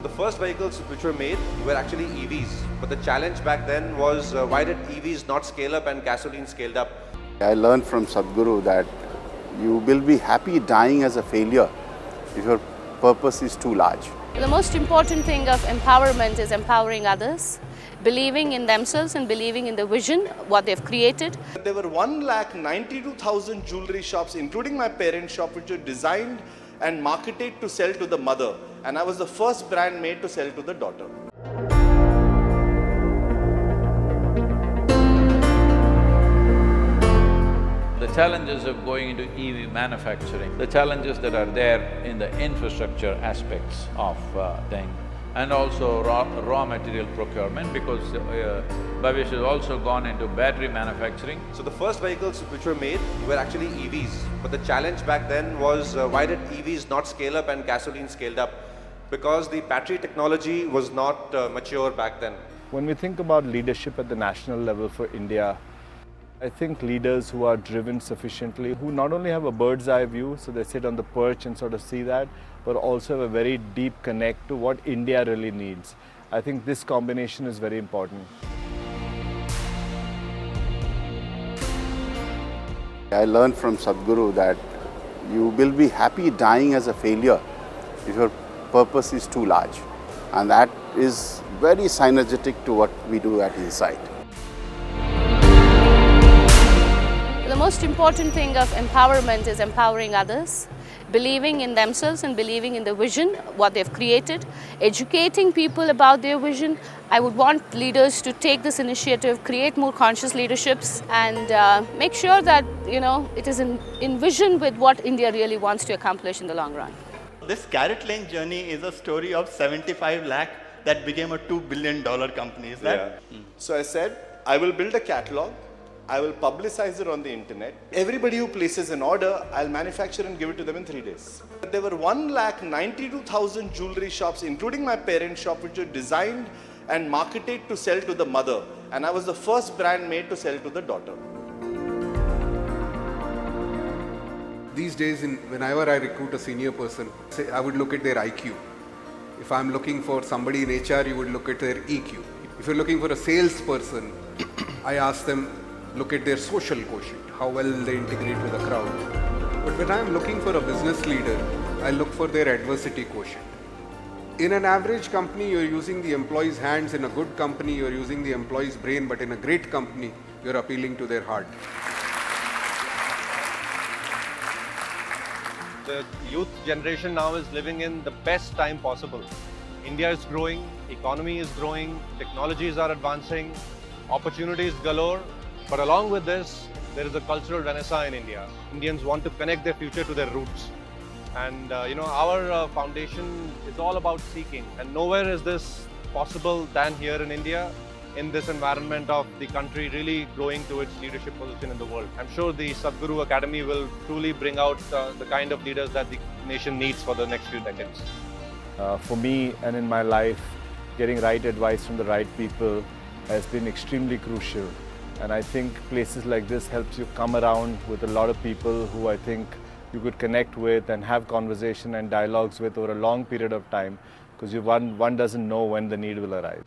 The first vehicles which were made were actually EVs, but the challenge back then was why did EVs not scale up and gasoline scaled up? I learned from Sadhguru that you will be happy dying as a failure if your purpose is too large. The most important thing of empowerment is empowering others, believing in themselves and believing in the vision, what they've created. There were 1,92,000 jewelry shops, including my parents' shop, which were designed and marketed to sell to the mother. And I was the first brand made to sell to the daughter. The challenges of going into EV manufacturing, the challenges that are there in the infrastructure aspects of thing, and also raw material procurement, because Bhavish has also gone into battery manufacturing. So the first vehicles which were made were actually EVs, but the challenge back then was why did EVs not scale up and gasoline scaled up? Because the battery technology was not mature back then. When we think about leadership at the national level for India, I think leaders who are driven sufficiently, who not only have a bird's eye view, so they sit on the perch and sort of see that, but also have a very deep connect to what India really needs. I think this combination is very important. I learned from Sadhguru that you will be happy dying as a failure if your purpose is too large. And that is very synergetic to what we do at Insight. The most important thing of empowerment is empowering others, believing in themselves and believing in the vision, what they've created, educating people about their vision. I would want leaders to take this initiative, create more conscious leaderships, and make sure that, it is in vision with what India really wants to accomplish in the long run. This Carrot Lane journey is a story of 75 lakh that became a $2 billion company, is that? Yeah. So I said, I will build a catalog, I will publicize it on the internet. Everybody who places an order, I'll manufacture and give it to them in 3 days. There were 1,92,000 jewelry shops, including my parents' shop, which were designed and marketed to sell to the mother. And I was the first brand made to sell to the daughter. These days, whenever I recruit a senior person, I would look at their IQ. If I'm looking for somebody in HR, you would look at their EQ. If you're looking for a salesperson, I ask them, look at their social quotient, how well they integrate with the crowd. But when I'm looking for a business leader, I look for their adversity quotient. In an average company, you're using the employee's hands. In a good company, you're using the employee's brain. But in a great company, you're appealing to their heart. The youth generation now is living in the best time possible. India is growing, economy is growing, technologies are advancing, opportunities galore. But along with this, there is a cultural renaissance in India. Indians want to connect their future to their roots. And our foundation is all about seeking. And nowhere is this possible than here in India, in this environment of the country really growing to its leadership position in the world. I'm sure the Sadhguru Academy will truly bring out the kind of leaders that the nation needs for the next few decades. For me and in my life, getting right advice from the right people has been extremely crucial. And I think places like this helps you come around with a lot of people who I think you could connect with and have conversation and dialogues with over a long period of time, because one doesn't know when the need will arrive.